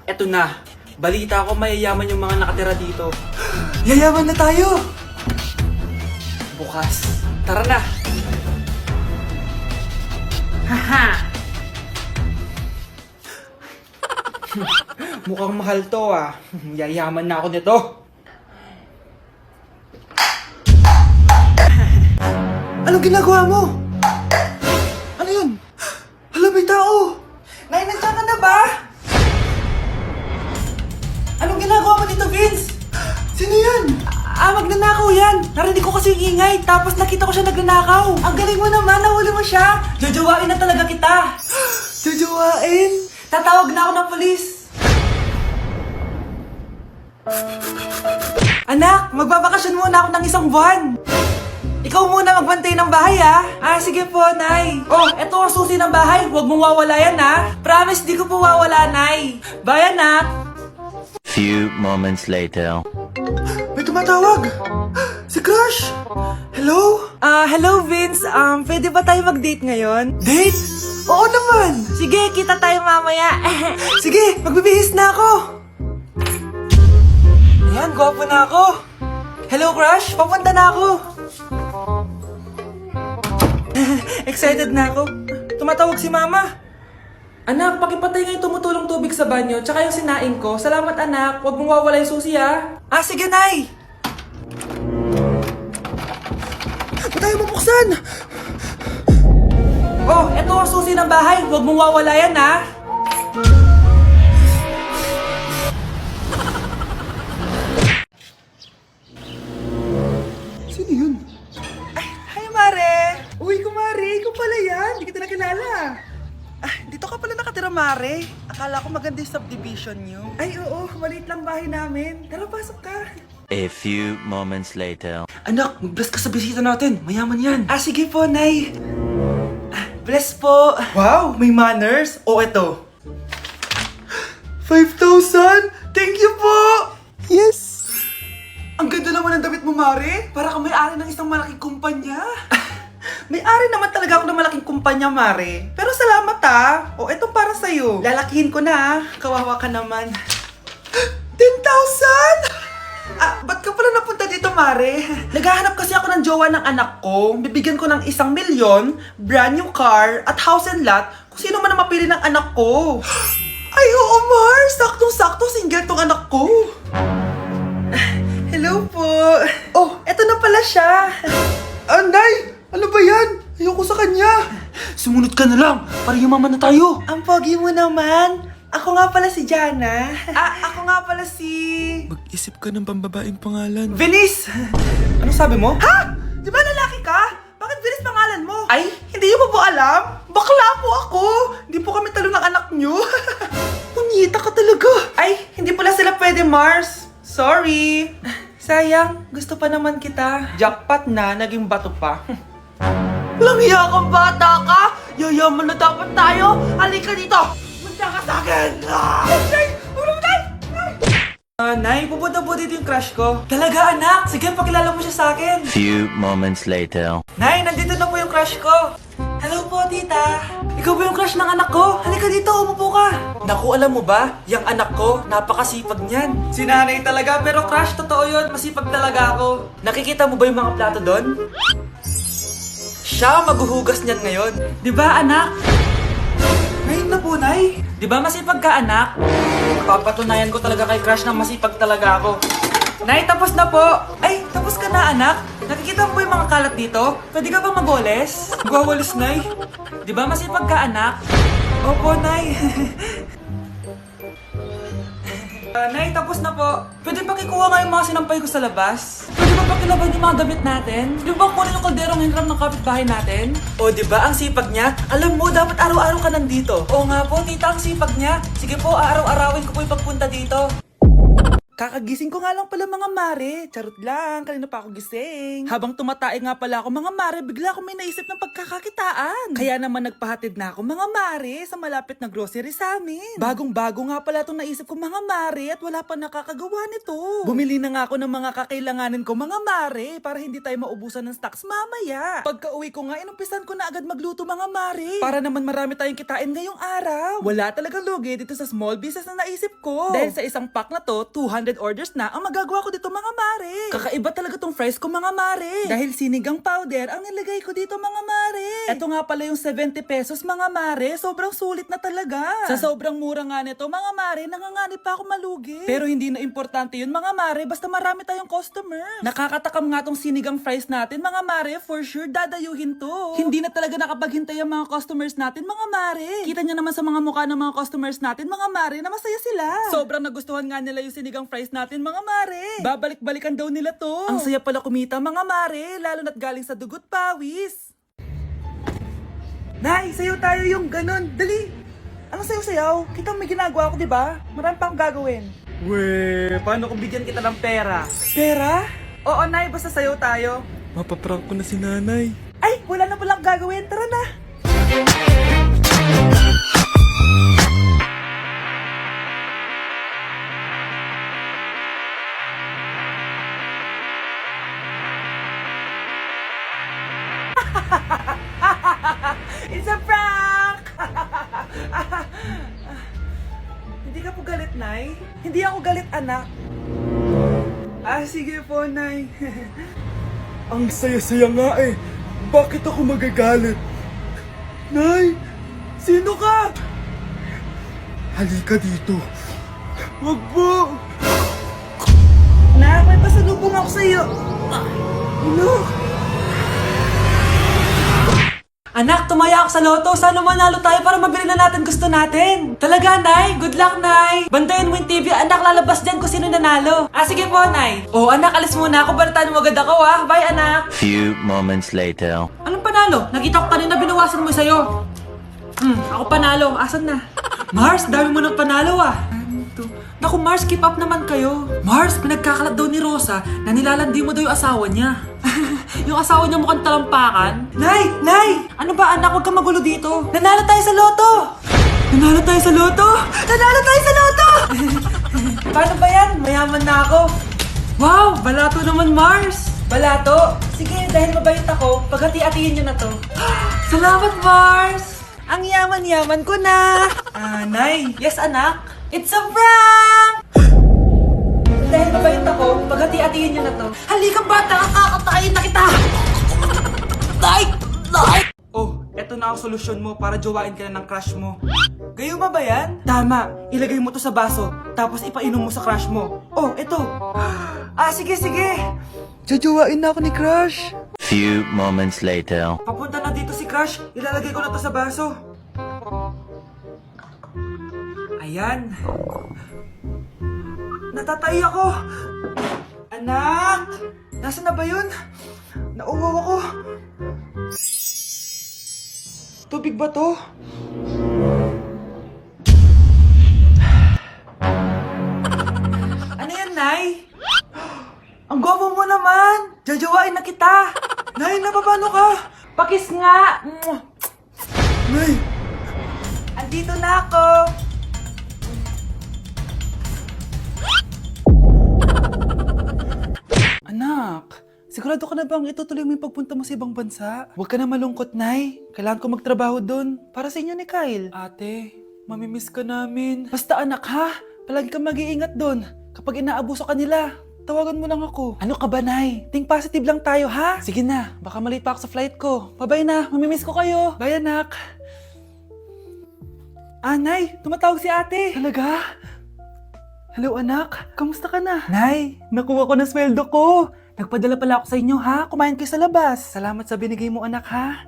Eto na. Balita ko mayayaman yung mga nakatira dito. Yayaman na tayo! Bukas. Tara na! Haha! Mukhang mahal to ah. Yayaman na ako nito. Anong ginagawa mo? Ano yun? Hala, may tao! Nay, nandiyan ka na ba? Anong ginagawa mo dito, Vince? Sino yan? Magnanakaw yan! Narinig ko kasi yung ingay, tapos nakita ko siya nagnanakaw. Ang galing mo naman, nahuli mo siya! Jojowain na talaga kita! Jojowain? Tatawag na ako ng polis! Anak, magbabakasyon muna ako ng 1 buwan! Ikaw muna magbantay ng bahay, ha? Sige po, Nay. Oh, eto ang susi ng bahay. Huwag mong wawala yan, ha? Promise, di ko po wawala, Nay. Bye, anak. Few moments later. May tumatawag. Si Crush. Hello? Hello, Vince. Pwede ba tayo mag-date ngayon? Date? Oo naman. Sige, kita tayo mamaya. Sige, magbibihis na ako. Ayan, gwapo na ako. Hello, Crush. Papunta na ako. Excited na ako. Tumatawag si Mama. Anak, pakipatay nga yung tumutulong tubig sa banyo, tsaka yung sinaing ko. Salamat, anak. Huwag mong wawala yung susi, ha? Sige, Nay. Ba't tayo mabuksan? Oh, eto ang susi ng bahay. Huwag mong wawala yan, ha? Sino yun? Hi, Mare! Uy, kumare, ikaw pala yan. Hindi kita nakilala. Dito ka pala nakatira, Mare. Akala ko maganda yung subdivision nyo. Ay, oo. Maliit lang bahay namin. Tara, pasok ka. A few moments later. Anak, mag-bless ka sa bisita natin. Mayaman yan. Sige po, Nay. Bless po. Wow, may manners. O, eto. 5,000? Thank you po! Yes! Ang ganda naman ng damit mo, Mare. Para kang may-ari ng isang malaking kumpanya. May-ari naman talaga ako ng malaking kumpanya, Mare. Pero salamat, O, etong para sa'yo. Lalakihin ko na, Kawawa ka naman. 10,000? Ba't ka pala napunta dito, Mare? Naghahanap kasi ako ng jowa ng anak ko. Bibigyan ko ng 1,000,000, brand new car, at house and lot kung sino man ang mapili ng anak ko. Ay, oo, Mar! Saktong-sakto, single tong anak ko. Hello po. Oh, eto na pala siya. Nay! Ano ba yan? Ayoko sa kanya. Sumunod ka na lang, para yumaman na tayo. Ang pogi mo naman. Ako nga pala si Jana. Ako nga pala si... Mag-isip ka ng pambabaeng pangalan. Venice! Ano sabi mo? Ha? Di ba lalaki ka? Bakit Venice pangalan mo? Ay, hindi mo po alam? Bakla po ako. Hindi po kami talo ng anak nyo. Punyita ka talaga. Ay, hindi pala sila pwede, Mars. Sorry. Sayang, gusto pa naman kita. Jackpot na, naging bato pa. Langya kang bata ka! Yayaman na dapat tayo! Halika dito! Punta ka sa akin! Nay! Ulo mo, Nay! Nay, pupunta po dito yung crush ko. Talaga, anak? Sige, pakilala mo siya sa akin. Few moments later. Nay, nandito na po yung crush ko. Hello po, tita. Ikaw ba yung crush ng anak ko? Halika dito, umupo ka. Naku, alam mo ba? Yung anak ko, napakasipag niyan. Si nanay talaga, pero crush, totoo yun. Masipag talaga ako. Nakikita mo ba yung mga plato doon? Siya maghuhugas niyan ngayon. Di ba, anak? Ngayon na po, Nay. Di ba masipag ka, anak? Papatunayan ko talaga kay crush na masipag talaga ako. Nay, tapos na po. Ay, tapos ka na, anak. Nakikita mo ba yung mga kalat dito? Pwede ka bang magwalis? Magwawalis, Nay. Di ba masipag ka, anak? Opo, Nay. Nay, tapos na po. Pwede pa kikuha nga yung mga sinampay ko sa labas? Pwede ba pakilaban yung mga damit natin? Di ba kunin yung kalderong hinram ng kapitbahay natin? O, di ba ang sipag niya? Alam mo, dapat araw-araw ka nandito. Oo nga po, tita, ang sipag niya. Sige po, aaraw-arawin ko po yung pagpunta dito. Kakagising ko nga lang pala mga mare. Charot lang, kanina pa ako gising. Habang tumatae nga pala ako mga mare, bigla ako may naisip ng pagkakakitaan. Kaya naman nagpahatid na ako mga mare sa malapit na grocery sa amin. Bagong-bago nga pala itong naisip ko mga mare at wala pa nakakagawa nito. Bumili na nga ako ng mga kakailanganin ko mga mare para hindi tayo maubusan ng stocks mamaya. Pagka uwi ko nga, inumpisan ko na agad magluto mga mare. Para naman marami tayong kitain ngayong araw. Wala talagang lugi dito sa small business na naisip ko. Dahil sa isang pack na to, 200 orders na ang magagawa ko dito mga mare. Kakaiba talaga tong fries ko mga mare. Dahil sinigang powder ang nilagay ko dito mga mare. Ito nga pala yung 70 pesos mga mare. Sobrang sulit na talaga. Sa sobrang mura nga nito mga mare, nanganganib pa ako malugi. Pero hindi na importante yun mga mare, basta marami tayong customer. Nakakatakam nga tong sinigang fries natin mga mare, for sure dadayuhin to. Hindi na talaga nakapaghintay ang mga customers natin mga mare. Kita niyo naman sa mga mukha ng mga customers natin mga mare na masaya sila. Sobrang nagustuhan nga nila yung sinigang fries natin mga mare. Babalik-balikan daw nila to. Ang saya pala kumita mga mare, lalo na't galing sa dugot pawis. Nay, sayo tayo yung ganon. Dali. Anong sayo-sayaw? Kita may ginagawa ko, di ba? Marami pa akong gagawin. Weh, paano kung bigyan kita ng pera? Pera? Oo, Nay, basta sayo tayo. Mapaprank ko na si nanay. Ay, wala na palang gagawin. Tara na. It's a prank! Hindi ka po galit, Nay? Hindi ako galit, anak. Sige po, Nay. Ang saya-saya nga eh. Bakit ako magagalit? Nay! Sino ka? Halika dito. Wag po! Nak, may pasalubong ako sa'yo. Ano? Anak, tumaya ako sa loto. Sana manalo tayo para mabili na natin gusto natin. Talaga, Nay? Good luck, Nay. Bantayan mo yung TV. Anak, lalabas dyan kung sino nanalo. Sige po, Nay. Anak, alis muna ako. Balitaan mo agad ako, Bye, anak. Few moments later. Anong panalo? Nakita ko kanina binawasan mo sa'yo. Ako panalo. Asan na? Mars, dami mo ng panalo, Naku, Mars, keep up naman kayo. Mars, pinagkakalat daw ni Rosa na nilalandi mo daw yung asawa niya. Yung asawa niya mukhang talampakan. Nay! Nay! Ano ba, anak? Huwag kang magulo dito. Nanalo tayo sa loto! Nanalo tayo sa loto! Nanalo tayo sa loto! Paano ba yan? Mayaman na ako. Wow! Balato naman, Mars! Balato? Sige, dahil mabait ako, paghati-hatiin niyo na to. Salamat, Mars! Ang yaman-yaman ko na! Nay! Yes, anak? It's a prank! Dahil mabait ako, paghati-hatiin niyo na to. Halika bata, kakatayin na kita! Eto na ang solusyon mo para jowain ka na ng crush mo. Gayuma ba yan? Tama, ilagay mo to sa baso, tapos ipainom mo sa crush mo. Eto. Sige. Jojowain na ako ni crush. Few moments later. Papunta na dito si crush, ilalagay ko na to sa baso. Ayan. Natatay ako! Anak! Nasaan na ba yun? Nauwaw ako. Tubig ba to? Ano yan, Nay? Ang gwapo mo naman! Jajawain na kita! Nay, napapano ka? Pakis nga! Nay! Andito na ako! Anak, sigurado ka na bang itutuloy mo yung pagpunta mo sa ibang bansa? Huwag ka na malungkot, Nay. Kailangan ko magtrabaho doon para sa inyo ni Kyle. Ate, mamimiss ka namin. Basta anak ha, palagi kang mag-iingat doon. Kapag inaabuso ka nila, tawagan mo lang ako. Ano ka ba, Nay? Think positive lang tayo, ha? Sige na, baka malate pa ako sa flight ko. Bye-bye na, mamimiss ko kayo. Bye, anak. Nay, tumatawag si ate. Talaga? Hello anak, kamusta ka na? Nay, nakuha ko na sweldo ko. Nagpadala pala ako sa inyo ha, kumain kayo sa labas. Salamat sa binigay mo anak ha.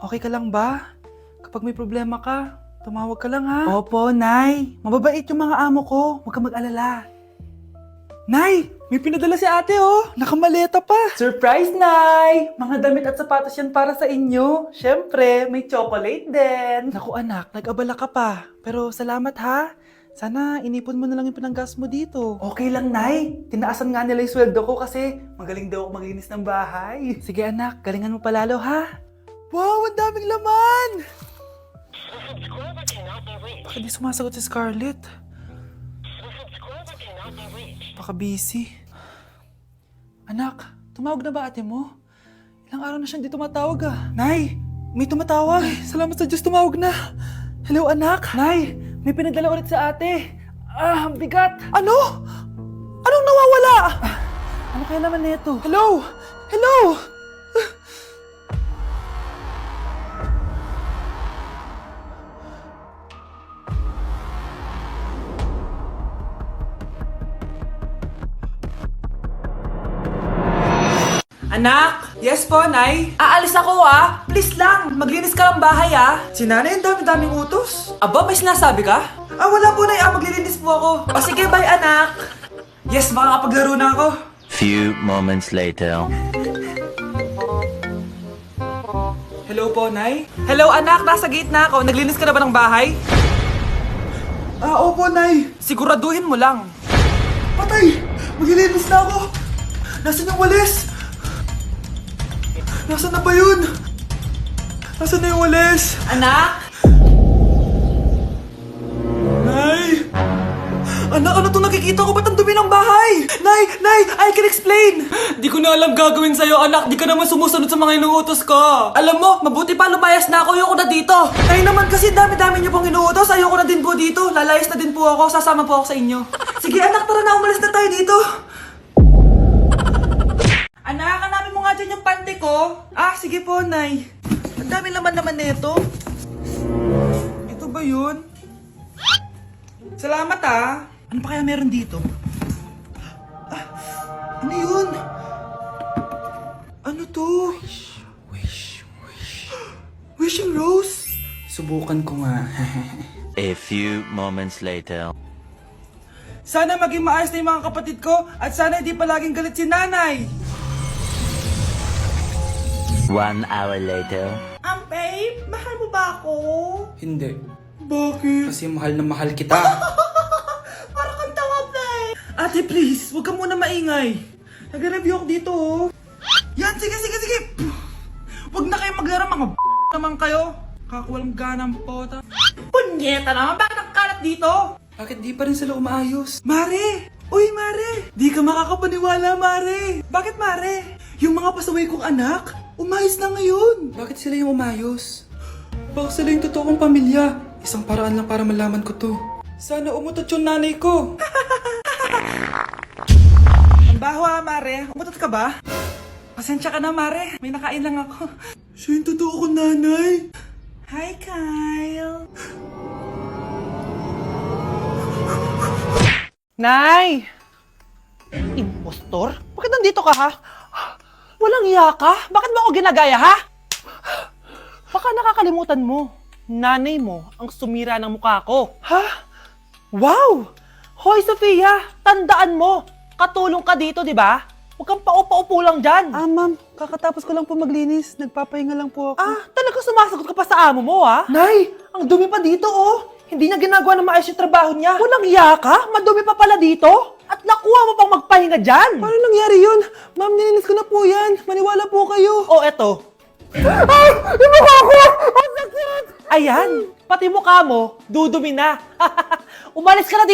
Okay ka lang ba? Kapag may problema ka, tumawag ka lang ha. Opo, Nay. Mababait yung mga amo ko, huwag ka mag-alala. Nay, may pinadala si ate nakamaleta pa. Surprise, Nay! Mga damit at sapatos yan para sa inyo. Syempre, may chocolate din. Naku anak, nag-abala ka pa. Pero salamat ha. Sana inipon mo na lang yung pinanggas mo dito. Okay lang, Nay. Tinaasan nga nila yung sweldo ko kasi magaling daw ako maglinis ng bahay. Sige anak, galingan mo palalo ha. Wow, ang daming laman! Bakit di sumasagot si Scarlett? Baka busy. Anak, tumawag na ba ate mo? Ilang araw na siyang di tumatawag ah. Nay, may tumatawag. Ay, salamat sa Diyos, tumawag na. Hello anak. Nay, may pinadala ulit sa ate. Ah, ang bigat. Ano? Anong nawawala? Ano kaya naman nito? Hello? Hello? Anak! Yes po, Nay? Aalis ako ah! Please lang! Maglinis ka ng bahay ah! Si Nanay, ang dami-daming utos. Aba, may sinasabi ka? Ah, wala po, Nay. Maglilinis po ako. O sige, bye anak! Yes, makakapaglaro na ako. Few moments later. Hello po, Nay? Hello anak, nasa gate na ako. Naglinis ka na ba ng bahay? Ah, opo, Nay. Siguraduhin mo lang. Patay! Maglilinis na ako! Nasaan yung walis? Nasaan na ba yun? Nasaan na yung walis? Anak? Nay! Anak, ano itong nakikita ko? Ba't ang dumi ng bahay? Nay! Nay! I can explain! Di ko na alam gagawin sa'yo, anak. Di ka naman sumusunod sa mga inuutos ko. Alam mo, mabuti pa lumayas na ako. Ayoko na dito. Nay naman kasi dami-dami niyo pong inuutos. Ayoko na din po dito. Lalayas na din po ako. Sasama po ako sa inyo. Sige anak, tara na. Umalis na tayo dito. Anak, hanapin mo nga dyan yung pante ko. Ah, sige po, Nay. Ang dami naman nito. Ito ba yun? Salamat ah. Ano pa kaya meron dito? Ah, ano yun? Ano to? Wishing Rose? Subukan ko nga. A few moments later. Sana maging maayos na yung mga kapatid ko at sana hindi palaging galit si Nanay. 1 hour later. Babe, mahal mo ba ako? Hindi. Bakit? Kasi mahal na mahal kita. Para kang tawa, babe. Ate, please, huwag ka muna maingay. Nag-review ako dito, oh. Yan, sige. Huwag na kayo maglaro, mga naman kayo. Kakawalang ganang pota. Punyeta naman, bakit nakakalat dito? Bakit di pa rin sila umaayos? Mare! Uy, Mare! Di ka makakapaniwala, Mare! Bakit, Mare? Yung mga pasaway kong anak, umayos na ngayon. Bakit sila yung umayos? Baka sila yung totoo kong pamilya. Isang paraan lang para malaman ko to. Sana umutot yung nanay ko. Ang baho ha, Mare. Umutot ka ba? Pasensya ka na, Mare. May nakain lang ako. Siya yung totoo kong nanay. Hi, Kyle. Nay! Impostor? Bakit nandito ka, ha? Walang iya ka? Bakit mo ako ginagaya, ha? Baka nakakalimutan mo. Nanay mo ang sumira ng mukha ko. Ha? Wow! Hoy, Sofia! Tandaan mo! Katulong ka dito, di ba? Huwag kang paupa-upo lang dyan. Ma'am. Kakatapos ko lang po maglinis. Nagpapahinga lang po ako. Ah, talaga sumasagot ka pa sa amo mo, ha? Nay, ang dumi pa dito, oh. Hindi niya ginagawa ng maayos yung trabaho niya. Walang iya ka? Madumi pa pala dito? At nakuha mo pang magpahinga dyan. Paano nangyari yun? Ma'am, nilinis ko na po yan. Maniwala po kayo. O, eto. Ay! Yung mukha ko! Ang sakit! Ayan, pati mukha mo, dudumi na. Umalis ka na dito.